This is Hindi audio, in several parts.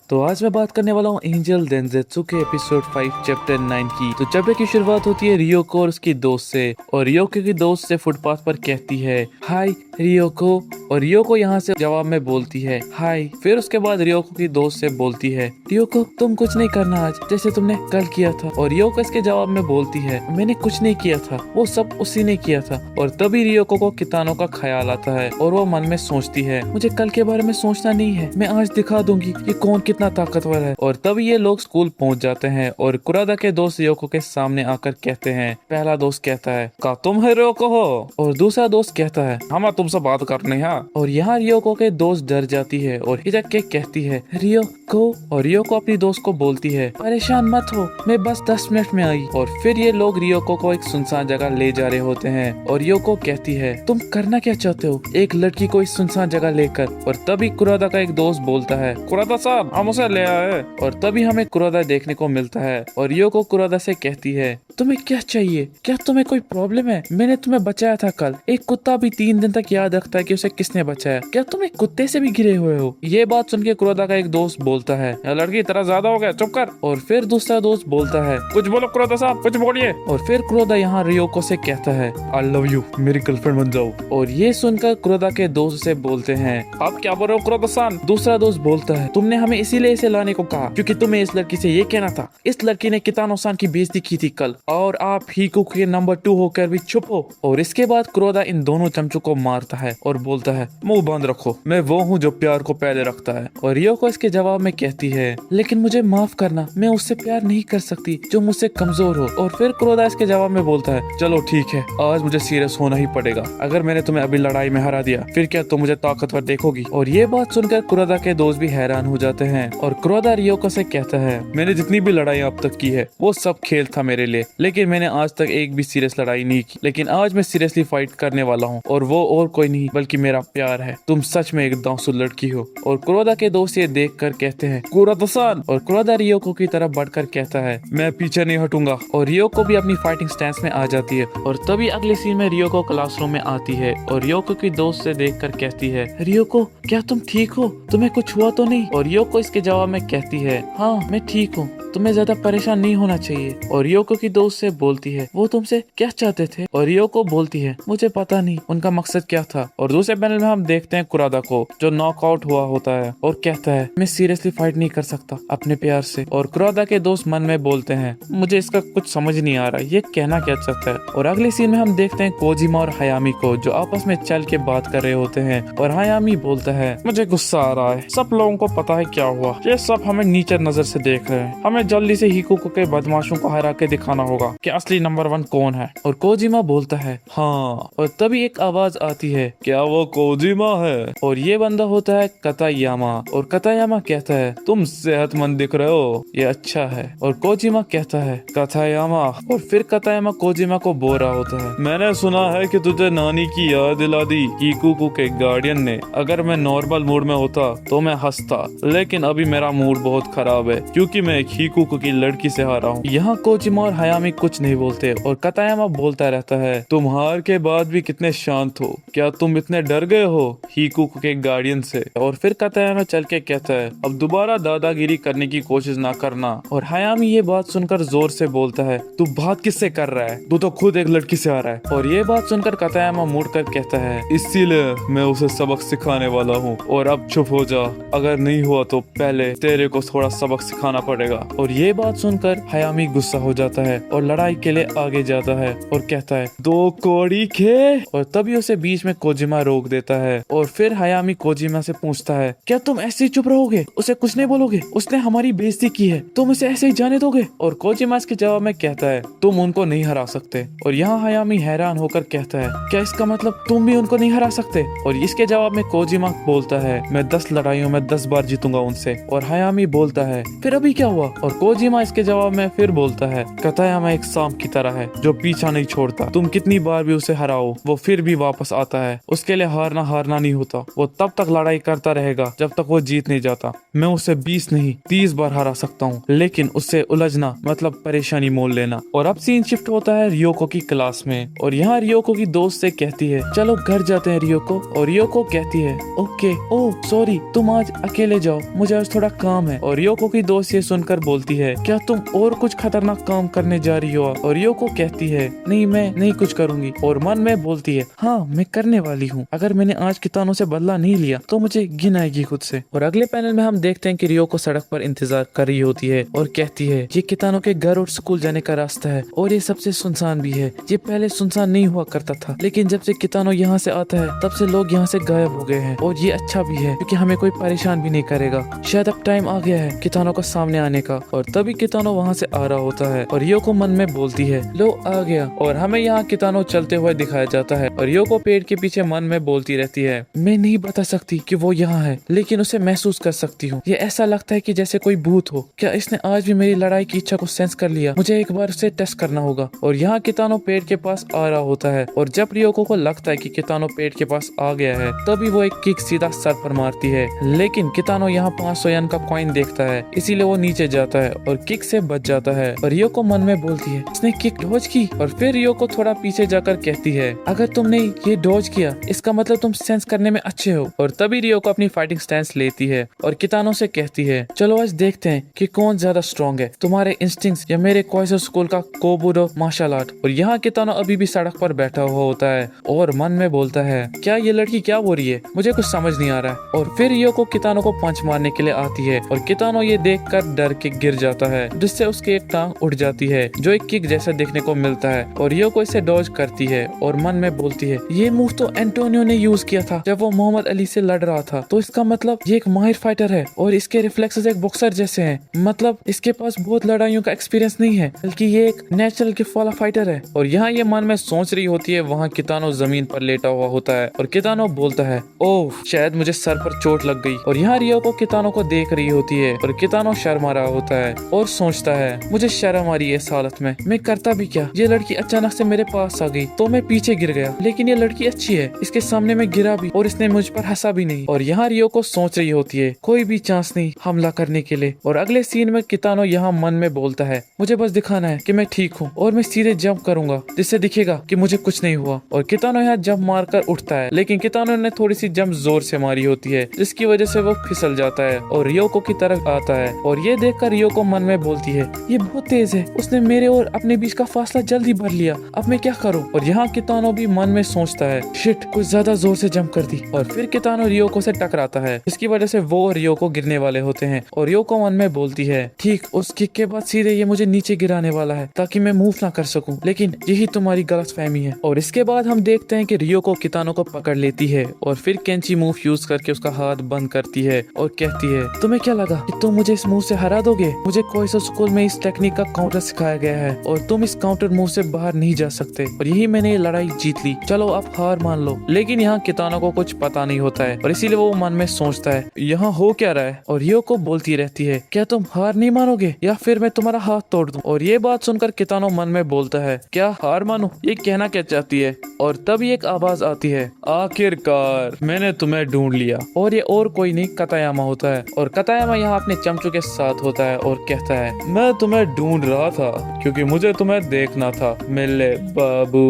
तो आज मैं बात करने वाला हूँ एंजल डेंजेत्सु के एपिसोड 5 चैप्टर 9 की। तो चैप्टर की शुरुआत होती है रियोको और उसकी दोस्त से, और रियोको की दोस्त से फुटपाथ पर कहती है हाय रियोको, और रियोको यहाँ से जवाब में बोलती है हाय। फिर उसके बाद रियोको की दोस्त से बोलती है रियोको तुम कुछ नहीं करना आज जैसे तुमने कल किया था, और रियोको इसके जवाब में बोलती है मैंने कुछ नहीं किया था, वो सब उसी ने किया था। और तभी रियोको को कितानो का ख्याल आता है और वो मन में सोचती है मुझे कल के बारे में सोचना नहीं है, मैं आज दिखा दूंगी कि कौन कितना ताकतवर है। और तभी ये लोग स्कूल पहुंच जाते हैं और कुरादा के दोस्त रियोको के सामने आकर कहते हैं, पहला दोस्त कहता है का तुम है रियोको हो, और दूसरा दोस्त कहता है हम तुमसे बात करनी है। और यहाँ रियोको के दोस्त डर जाती है और हिचक के कहती है रियोको, और रियोको अपनी दोस्त को बोलती है परेशान मत हो, मैं बस 10 मिनट में आई। और फिर ये लोग रियोको को एक सुनसान जगह ले जा रहे होते हैं और रियोको कहती है तुम करना क्या चाहते हो एक लड़की को इस सुनसान जगह लेकर। और तभी कुरादा का एक दोस्त बोलता है कुरादा साहब हम उसे ले आए। और तभी हमें कुरादा देखने को मिलता है और रियोको कुरादा से कहती है तुम्हें क्या चाहिए, क्या तुम्हें कोई प्रॉब्लम है, मैंने तुम्हें बचाया था कल, एक कुत्ता भी 3 दिन तक याद रखता है कि उसे किसने बचाया, क्या तुम एक कुत्ते से भी घिरे हुए हो। ये बात सुन के कुरादा का एक दोस्त बोलता है लड़की तरह ज्यादा हो गया चुप कर। और फिर दूसरा दोस्त बोलता है कुछ बोलो कुरादा साहब कुछ बोलिए। और फिर कुरादा यहाँ रियोको से कहता है आई लव यू, मेरी गर्लफ्रेंड बन जाओ। और ये सुनकर कुरादा के दोस्त से बोलते हैं आप क्या बोल रहे हो कुरादा सान। दूसरा दोस्त बोलता है तुमने हमें इसीलिए इसे लाने को कहा क्योंकि तुम्हें इस लड़की से ये कहना था, इस लड़की ने कितानो सान की बेइज्जती की थी कल, और आप हिकू के नंबर 2 होकर भी चुप हो। और इसके बाद कुरादा इन दोनों चमचों को मारता है और बोलता है मुंह बंद रखो, मैं वो हूँ जो प्यार को पहले रखता है। और रियोको इसके जवाब में कहती है लेकिन मुझे माफ करना, मैं उससे प्यार नहीं कर सकती जो मुझसे कमजोर हो। और फिर कुरादा इसके जवाब में बोलता है चलो ठीक है आज मुझे सीरियस होना ही पड़ेगा, अगर मैंने तुम्हें अभी लड़ाई में हरा दिया फिर क्या तुम मुझे ताकतवर देखोगी। और ये बात सुनकर कुरादा के दोस्त भी हैरान हो जाते हैं और कुरादा रियोको से कहता है मैंने जितनी भी लड़ाई अब तक की है वो सब खेल था मेरे लिए, लेकिन मैंने आज तक एक भी सीरियस लड़ाई नहीं की, लेकिन आज मैं सीरियसली फाइट करने वाला हूँ और वो और कोई नहीं बल्कि मेरा प्यार है, तुम सच में एक दांसू लड़की हो। और कुरादा के दोस्त ये देख कर कहते हैं कुरादा-सान। और कुरादा रियोको की तरफ बढ़कर कहता है मैं पीछे नहीं हटूंगा। और रियोको भी अपनी फाइटिंग स्टैंस में आ जाती है। और तभी अगले सीन में रियोको क्लासरूम में आती है और रियोको की दोस्त से देखकर कहती है रियोको क्या तुम ठीक हो, तुम्हें कुछ हुआ तो नहीं। और रियोको इसके जवाब में कहती है हाँ मैं ठीक हूँ, तुम्हें ज्यादा परेशान नहीं होना चाहिए। और रियोको की दोस्त से बोलती है वो तुमसे क्या चाहते थे। और रियोको बोलती है मुझे पता नहीं उनका मकसद क्या था। और दूसरे पैनल में हम देखते हैं कुरादा को जो नॉकआउट हुआ होता है और कहता है मैं सीरियसली फाइट नहीं कर सकता अपने प्यार से। और कुरादा के दोस्त मन में बोलते हैं मुझे इसका कुछ समझ नहीं आ रहा ये कहना क्या चाहता है। और अगले सीन में हम देखते हैं कोजिमा और हयामी को जो आपस में चल के बात कर रहे होते हैं। और हयामी बोलता है मुझे गुस्सा आ रहा है, सब लोगों को पता है क्या हुआ, ये सब हमें नीचे नजर से देख रहे हैं, हमें जल्दी से हिकुको के बदमाशों को हरा के दिखाना होगा कि असली नंबर 1 कौन है। और कोजिमा बोलता है हाँ। और तभी एक आवाज आती है क्या वो कोजिमा है। और ये बंदा होता है कतायामा। और कतायामा कहता है तुम सेहतमंद दिख रहे हो, ये अच्छा है। और कोजिमा कहता है कतायामा। और फिर कतायामा कोजिमा को बोल रहा होता है मैंने सुना है कि तुझे नानी की याद दिला दी हिकुको के गार्डियन ने, अगर मैं नॉर्मल मूड में होता तो मैं हंसता, लेकिन अभी मेरा मूड बहुत खराब है क्योंकि मैं एक हिकुको की लड़की से हारा हूँ। यहाँ कोजिमा और हयामी कुछ नहीं बोलते और कतायामा बोलता रहता है तुम हार के बाद भी कितने शांत हो, क्या तुम इतने डर गए हो हिकुको के गार्डियन से। और फिर कतायामा चल के कहता है अब दोबारा दादागिरी करने की कोशिश ना करना। और हयामी ये बात सुनकर जोर से बोलता है तू बात किससे कर रहा है, तू तो खुद एक लड़की से आ रहा है। और ये बात सुनकर कतायामा मुड़ कर कहता है इसीलिए मैं उसे सबक सिखाने वाला हूँ, और अब चुप हो जा, अगर नहीं हुआ तो पहले तेरे को थोड़ा सबक सिखाना पड़ेगा। और ये बात सुनकर हयामी गुस्सा हो जाता है और लड़ाई के लिए आगे जाता है और कहता है 2 कौड़ी खे। और तभी उसे बीच में कोजिमा रोक देता है। और फिर हयामी कोजिमा से पूछता है क्या तुम ऐसे ही चुप रहोगे, उसे कुछ नहीं बोलोगे, उसने हमारी बेइज्जती की है, तुम उसे ऐसे ही जाने दोगे। और कोजिमा इसके जवाब में कहता है तुम उनको नहीं हरा सकते। और यहाँ हयामी हैरान होकर कहता है क्या इसका मतलब तुम भी उनको नहीं हरा सकते। और इसके जवाब में कोजिमा बोलता है मैं 10 लड़ाइयों में 10 बार जीतूंगा उनसे। और हयामी बोलता है फिर अभी क्या हुआ। और कोजिमा इसके जवाब में फिर बोलता है कतायामा कतायामा एक सांप की तरह है जो पीछा नहीं छोड़ता। तुम कितनी बार भी उसे हराओ वो फिर भी वापस आता है। उसके लिए हारना नहीं होता। वो तब तक लड़ाई करता रहेगा जब तक वो जीत नहीं जाता। मैं उसे 20 नहीं 30 बार हरा सकता हूँ, लेकिन उससे उलझना मतलब परेशानी मोल लेना। और अब सीन शिफ्ट होता है रियोको की क्लास में, और यहाँ रियोको की दोस्त से कहती है चलो घर जाते हैं रियोको। और रियोको कहती है ओके, ओह सॉरी, तुम आज अकेले जाओ, मुझे आज थोड़ा काम है। और रियोको की दोस्त ये सुनकर बोलती है क्या तुम और कुछ खतरनाक काम करने जा रही हो? और रियोको कहती है नहीं, मैं नहीं कुछ करूंगी। और मन में बोलती है हाँ मैं करने वाली हूँ, अगर मैंने आज कितानों से बदला नहीं लिया तो मुझे घिन आएगी खुद से। और अगले पैनल में हम देखते हैं कि रियोको सड़क पर इंतजार कर रही होती है और कहती है ये कितानों के घर और स्कूल जाने का रास्ता है और ये सबसे सुनसान भी है। ये पहले सुनसान नहीं हुआ करता था, लेकिन जब से कितानो यहाँ से आता है तब से लोग यहाँ से गायब हो गए हैं। और ये अच्छा भी है क्योंकि हमें कोई परेशान भी नहीं करेगा। शायद अब टाइम आ गया है कितानो को सामने आने का। और तभी कितानो वहाँ से आ रहा होता है और रियोको मन में बोलती है लो आ गया। और हमें यहाँ कितानो चलते हुए दिखाया जाता है और रियोको पेड़ के पीछे मन में बोलती रहती है मैं नहीं बता सकती कि वो यहाँ है, लेकिन उसे महसूस कर सकती हूँ। ये ऐसा लगता है कि जैसे कोई भूत हो। क्या इसने आज भी मेरी लड़ाई की इच्छा को सेंस कर लिया? मुझे एक बार उसे टेस्ट करना होगा। और यहाँ कितानो पेड़ के पास आ रहा होता है और जब रियोको को लगता है कि कितानो पेड़ के पास आ गया है तभी वो एक किक सीधा सर पर मारती है। लेकिन कितानो यहाँ 500 येन का कॉइन देखता है, इसीलिए वो नीचे जाता है और किक से बच जाता है। और रियोको मन में बोलती है इसने किक डॉज की। और फिर रियोको थोड़ा पीछे जाकर कहती है अगर तुमने ये डॉज किया इसका मतलब तुम सेंस करने में अच्छे हो। और तभी रियोको अपनी फाइटिंग स्टैंस लेती है और कितानो से कहती है चलो आज देखते हैं कि कौन ज्यादा स्ट्रॉन्ग है, तुम्हारे इंस्टिंक्ट्स या मेरे कोइसो स्कूल का कोबुडो मार्शल आर्ट। और यहाँ कितानो अभी भी सड़क पर बैठा हुआ होता है और मन में बोलता है क्या ये लड़की क्या बोल रही है, मुझे कुछ समझ नहीं आ रहा है। और फिर रियोको कितानो को पंच मारने के लिए आती है और कितानो ये देखकर डर के गिर जाता है, जिससे उसकी एक टांग उठ जाती है जो एक किक जैसा देखने को मिलता है। और रियोको इसे डॉज करती है और मन में बोलती है ये मूव तो एंटोनियो ने यूज किया था जब वो मोहम्मद अली से लड़ रहा था, तो इसका मतलब ये एक माहिर फाइटर है और इसके रिफ्लेक्सेस एक बॉक्सर जैसे हैं। मतलब इसके पास बहुत लड़ाइयों का एक्सपीरियंस नहीं है, बल्कि ये एक नेचुरल गिफ्ट वाला फाइटर है। और यहाँ ये मन में सोच रही होती है, वहाँ कितानो जमीन पर लेटा हुआ होता है और कितानो बोलता है ओह शायद मुझे सर पर चोट लग गई। और यहाँ रियोको कितानो को देख रही होती है और कितानो शर्मा रहा होता है और सोचता है मुझे शर्म आ रही है इस हालत में, मैं करता भी क्या। ये लड़की अचानक से मेरे पास आ गई तो मैं पीछे गिर गया, लेकिन ये लड़की अच्छी है, इसके सामने मैं गिरा भी और इसने मुझ पर हंसा भी नहीं। और यहाँ रियोको सोच रही होती है कोई भी चांस नहीं हमला करने के लिए। और अगले सीन में कितानो यहाँ मन में बोलता है मुझे बस दिखाना है कि मैं ठीक हूँ और मैं सीधे जंप करूंगा जिससे दिखेगा कि मुझे कुछ नहीं हुआ। और कितानो यहाँ जंप मारकर उठता है, लेकिन कितानो ने थोड़ी सी जंप जोर से मारी होती है जिसकी वजह से वो फिसल जाता है और रियोको की तरफ आता है। और ये देखकर रियोको मन में बोलती है ये बहुत तेज है, उसने मेरे और अपने बीच का फासला जल्दी भर लिया, अब मैं क्या करूँ। और यहाँ कितानो भी मन में सोचता है शिट कुछ ज्यादा जोर से जंप कर दी। और फिर कितानो रियोको से टकराता है, इसकी वजह से वो और रियोको गिरने वाले होते हैं। और रियोको मन में बोलती है ठीक उस किक के बाद सीधे ये मुझे नीचे गिराने वाला है ताकि मैं मूव ना कर सकूं, लेकिन यही तुम्हारी गलतफहमी है। और इसके बाद हम देखते हैं कि रियोको कितानो को पकड़ लेती है और फिर कैंची मूव यूज करके उसका हाथ बंद करती है और कहती है तुम्हें क्या लगा कि तुम मुझे इस मूव से हरा दोगे? मुझे कोइसो स्कूल में इस टेक्निक का काउंटर सिखाया गया है और तुम इस काउंटर मूव से बाहर नहीं जा सकते, और यही मैंने ये लड़ाई जीत ली, चलो आप हार मान लो। लेकिन यहाँ कितानो को कुछ पता नहीं होता है और इसीलिए वो मन में सोचता है यहाँ हो क्या रहा है। और रियोको बोलती रहती है क्या तुम हार नहीं मानोगे या फिर मैं तुम्हारा हाथ तोड़ दूं। और ये बात सुनकर कितानो मन में बोलता है क्या हार मानो, ये कहना क्या चाहती है। और तभी एक आवाज आती है आखिरकार मैंने तुम्हें ढूंढ लिया। और ये और कोई नहीं कतायामा होता है। और कतायामा यहाँ अपने चमचों के साथ होता है और कहता है मैं तुम्हें ढूंढ रहा था क्योंकि मुझे तुम्हें देखना था मिले बाबू।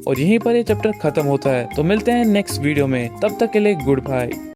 और यहीं पर ये चैप्टर खत्म होता है। तो मिलते हैं नेक्स्ट वीडियो में, तब तक के लिए गुड बाय।